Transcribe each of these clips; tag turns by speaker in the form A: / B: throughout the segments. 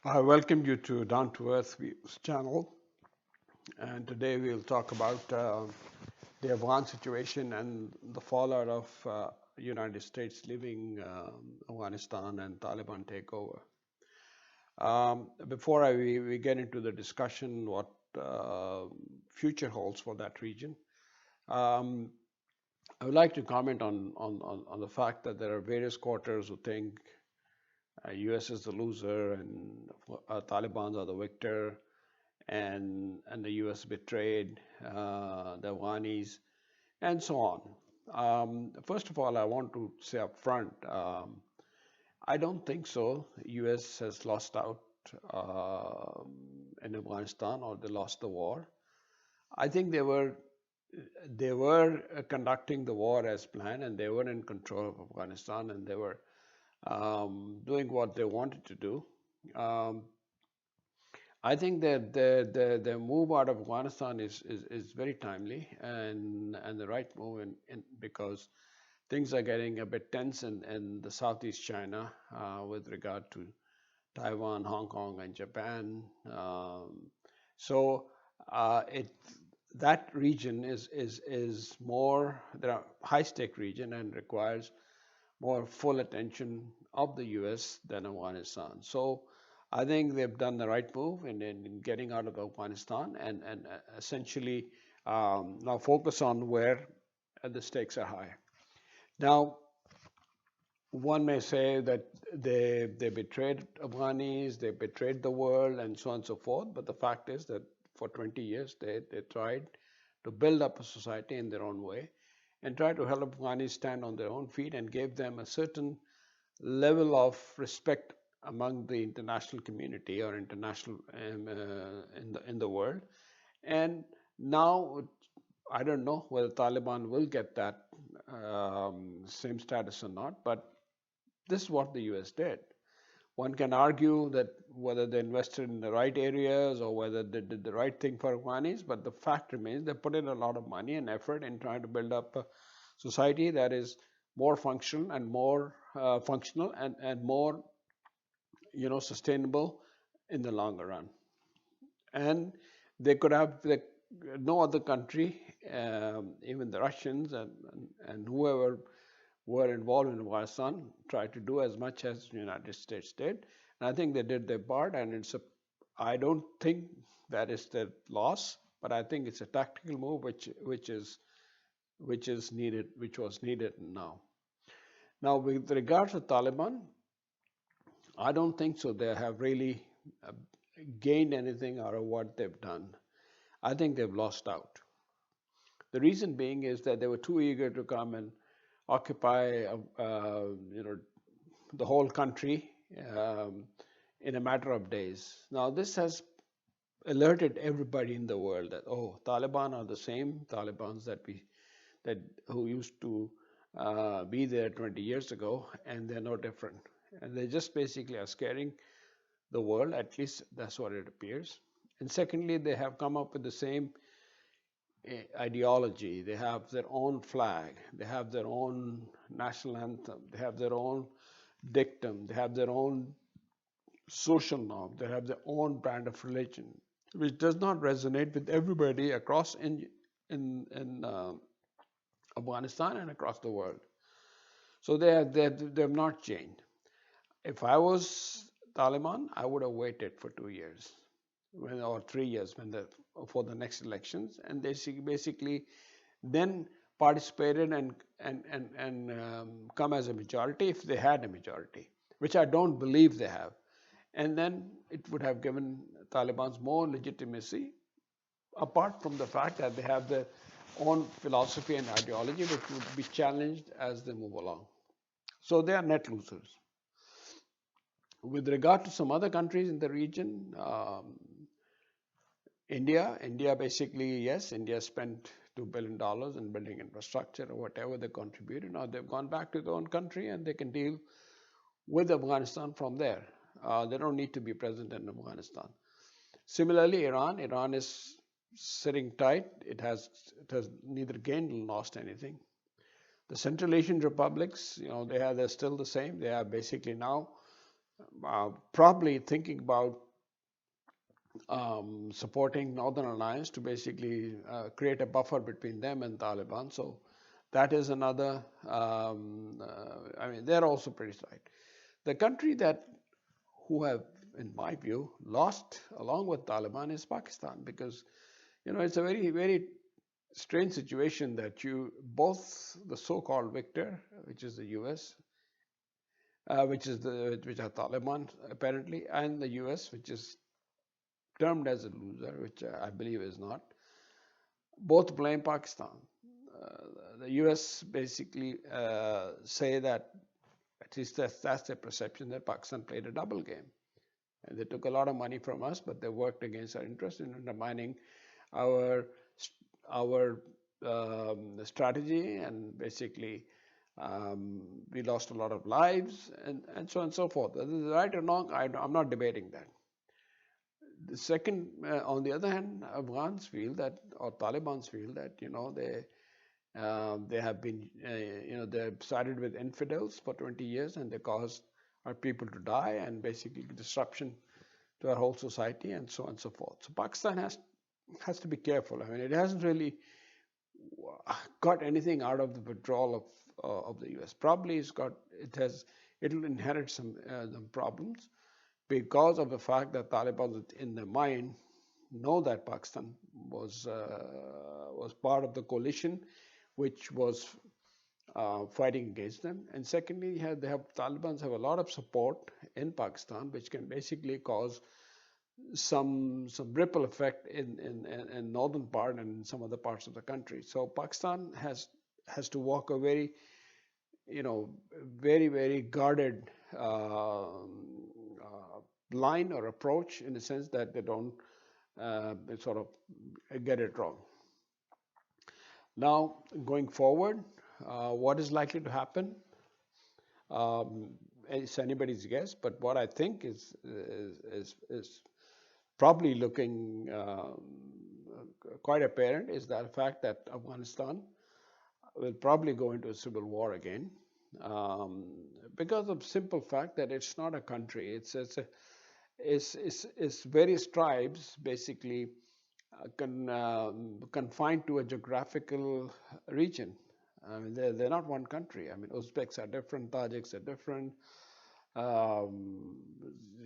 A: I welcome you to DownToEarth Views channel, and today we'll talk about the Afghan situation and the fallout of United States leaving Afghanistan and Taliban takeover. Before we get into the discussion, what future holds for that region, um, I would like to comment on the fact that there are various quarters who think U.S. is the loser and Taliban are the victor, and the U.S. betrayed the Afghanis, and so on. First of all, I want to say up front, I don't think so. U.S. has lost out in Afghanistan, or they lost the war. I think they were conducting the war as planned, and they were in control of Afghanistan, and they were doing what they wanted to do. Um, I think that the move out of Afghanistan is very timely and the right move because things are getting a bit tense in the Southeast China with regard to Taiwan, Hong Kong, and Japan. So it that region is more the high stake region and requires more full attention of the U.S. than Afghanistan. So I think they've done the right move in getting out of Afghanistan and essentially now focus on where the stakes are high. Now, one may say that they betrayed Afghanis, they betrayed the world, and so on and so forth. But the fact is that for 20 years they tried to build up a society in their own way and try to help Afghanis stand on their own feet and gave them a certain level of respect among the international community or international in the world. And now I don't know whether Taliban will get that same status or not, but this is what the US did. One can argue that whether they invested in the right areas or whether they did the right thing for Afghanis, but the fact remains they put in a lot of money and effort in trying to build up a society that is more functional and more sustainable in the longer run. And they could have no other country, even the Russians and whoever were involved in Afghanistan, tried to do as much as the United States did. And I think they did their part, and I don't think that is the loss, but I think it's a tactical move which is needed, which was needed now. Now, with regards to Taliban, I don't think so. They have really uh, gained anything out of what they've done. I think they've lost out. The reason being is that they were too eager to come and occupy, the whole country in a matter of days. Now, this has alerted everybody in the world that Taliban are the same Talibans that who used to be there 20 years ago, and they're no different. And they just basically are scaring the world. At least that's what it appears. And secondly, they have come up with the same ideology. They have their own flag. They have their own national anthem. They have their own dictum. They have their own social norm. They have their own brand of religion, which does not resonate with everybody across in Afghanistan and across the world. So they have not changed. If I was Taliban, I would have waited for 2 years or 3 years for the next elections, and they basically then participated and come as a majority if they had a majority, which I don't believe they have. And then it would have given Taliban's more legitimacy, apart from the fact that they have their own philosophy and ideology, which would be challenged as they move along. So they are net losers. With regard to some other countries in the region, India basically, yes, India spent $2 billion in building infrastructure or whatever they contributed. Now they've gone back to their own country and they can deal with Afghanistan from there. They don't need to be present in Afghanistan. Similarly, Iran is sitting tight. It has neither gained nor lost anything. The Central Asian republics, they're still the same. They are basically now probably thinking about supporting Northern Alliance to basically create a buffer between them and Taliban. So that is another. I mean, they're also pretty tight. The country that who have, in my view, lost along with Taliban is Pakistan because it's a very strange situation that you both the so-called victor, which is the U.S., which are Taliban apparently, and the U.S., which is termed as a loser, which I believe is not, both blame Pakistan. The U.S. basically say that, at least that's their perception, that Pakistan played a double game. And they took a lot of money from us, but they worked against our interest in undermining our our strategy, and basically we lost a lot of lives, and so on and so forth. Whether it's right or wrong, I'm not debating that. The second, on the other hand, Afghans feel that, or Taliban's feel that, they have been, they've sided with infidels for 20 years and they caused our people to die and basically disruption to our whole society and so on and so forth. So Pakistan has to be careful. I mean, it hasn't really got anything out of the withdrawal of the U.S. Probably it'll inherit some problems because of the fact that Taliban, in their mind, know that Pakistan was part of the coalition, which was fighting against them. And secondly, Taliban have a lot of support in Pakistan, which can basically cause some ripple effect in northern part and in some other parts of the country. So Pakistan has to walk a very guarded line or approach, in the sense that they don't sort of get it wrong. Now, going forward, what is likely to happen? It's anybody's guess, but what I think is probably looking quite apparent is the fact that Afghanistan will probably go into a civil war again, because of simple fact that it's not a country. It's various tribes basically confined to a geographical region. I mean, they're not one country. I mean, Uzbeks are different, Tajiks are different,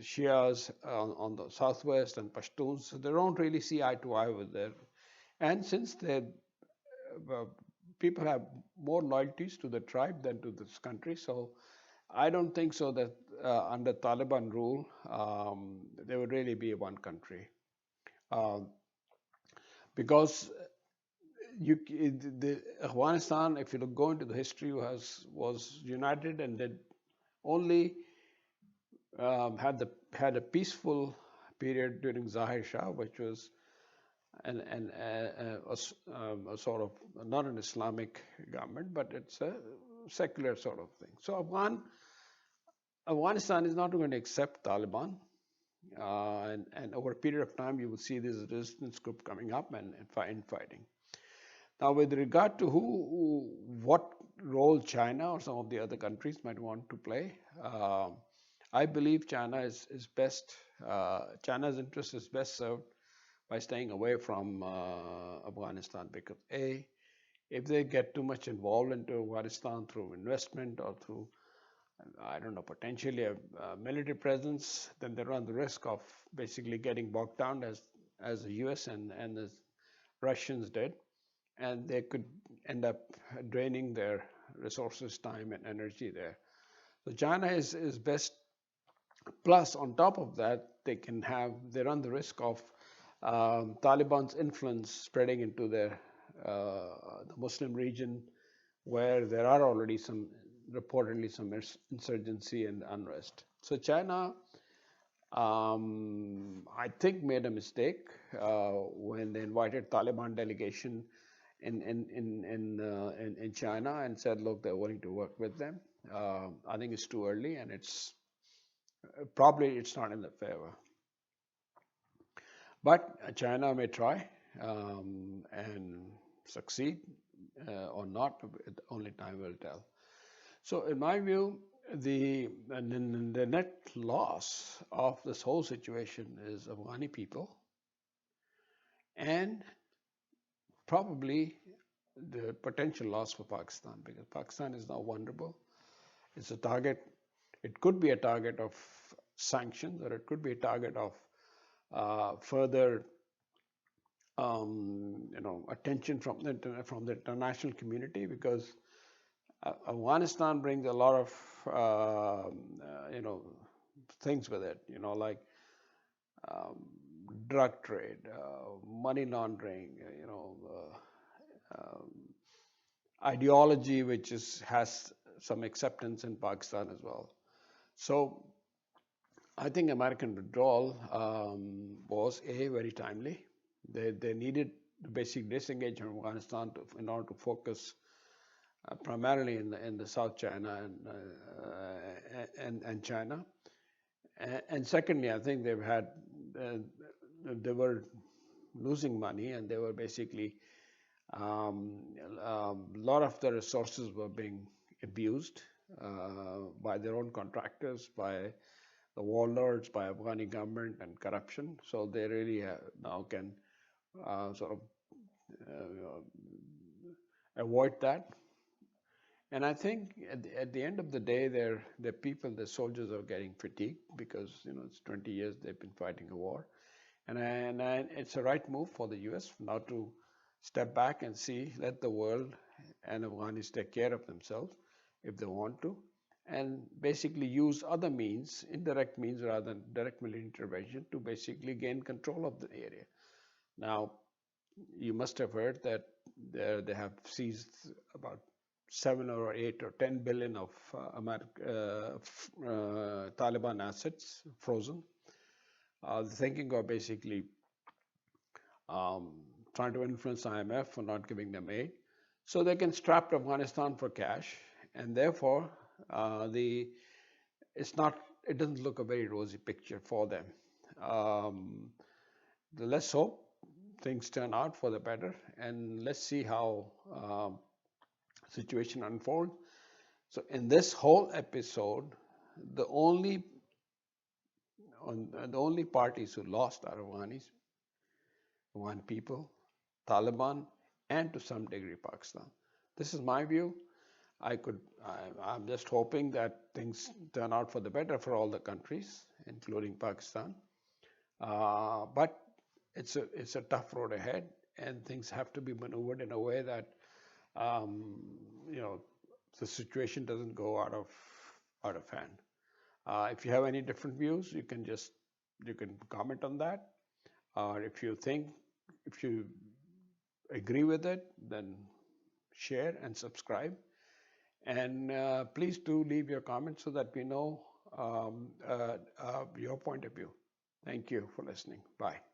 A: Shias on the southwest, and Pashtuns. So they don't really see eye to eye with them. And since people have more loyalties to the tribe than to this country, so I don't think so that under Taliban rule there would really be one country, because Afghanistan, if you go into the history, was united and did only had a peaceful period during Zahir Shah, which was a sort of not an Islamic government, but it's a secular sort of thing. So Afghanistan is not going to accept Taliban, and over a period of time, you will see this resistance group coming up and fighting. Now, with regard to what role China or some of the other countries might want to play, I believe China's interest is best served by staying away from Afghanistan, because if they get too much involved into Afghanistan through investment or through, I don't know, potentially a military presence, then they run the risk of basically getting bogged down as the US and the Russians did, and they could end up draining their resources, time, and energy there. So China is best. Plus, on top of that, they run the risk of Taliban's influence spreading into the Muslim region, where there are already reportedly some insurgency and unrest. So China, I think, made a mistake when they invited Taliban delegation in China and said, look, they're willing to work with them. I think it's too early, and it's not in their favor. But China may try and succeed or not. Only time will tell. So, in my view, And then the net loss of this whole situation is Afghani people and probably the potential loss for Pakistan because Pakistan is now vulnerable. It's a target. It could be a target of sanctions, or it could be a target of further, attention from the international community because Afghanistan brings a lot of things with it. Like um, drug trade, money laundering, um, ideology, which has some acceptance in Pakistan as well. So I think American withdrawal was very timely. They needed to basically disengage from Afghanistan in order to focus primarily in the South China and China. And secondly, I think they were losing money, and they were basically a lot of the resources were being abused by their own contractors, by the warlords, by Afghani government and corruption. So they really now can sort of avoid that. And I think at the end of the day, their people, the soldiers, are getting fatigued because it's 20 years they've been fighting a war, and it's a right move for the U.S. now to step back and let the world and Afghanis take care of themselves if they want to, and basically use other means, indirect means rather than direct military intervention, to basically gain control of the area. Now, you must have heard that they have seized about 7 or 8 or 10 billion of Taliban assets frozen. Thinking of basically trying to influence IMF for not giving them aid, so they can strap Afghanistan for cash, and therefore it's not it doesn't look a very rosy picture for them. Let's hope things turn out for the better, and let's see how situation unfolds. So in this whole episode, the only parties who lost are Afghan people, Taliban, and to some degree Pakistan. This is my view. I'm just hoping that things turn out for the better for all the countries, including Pakistan. But it's a tough road ahead, and things have to be maneuvered in a way that the situation doesn't go out of hand. If you have any different views, you can comment on that, or if you agree with it, then share and subscribe. And please do leave your comments so that we know your point of view. Thank you for listening. Bye.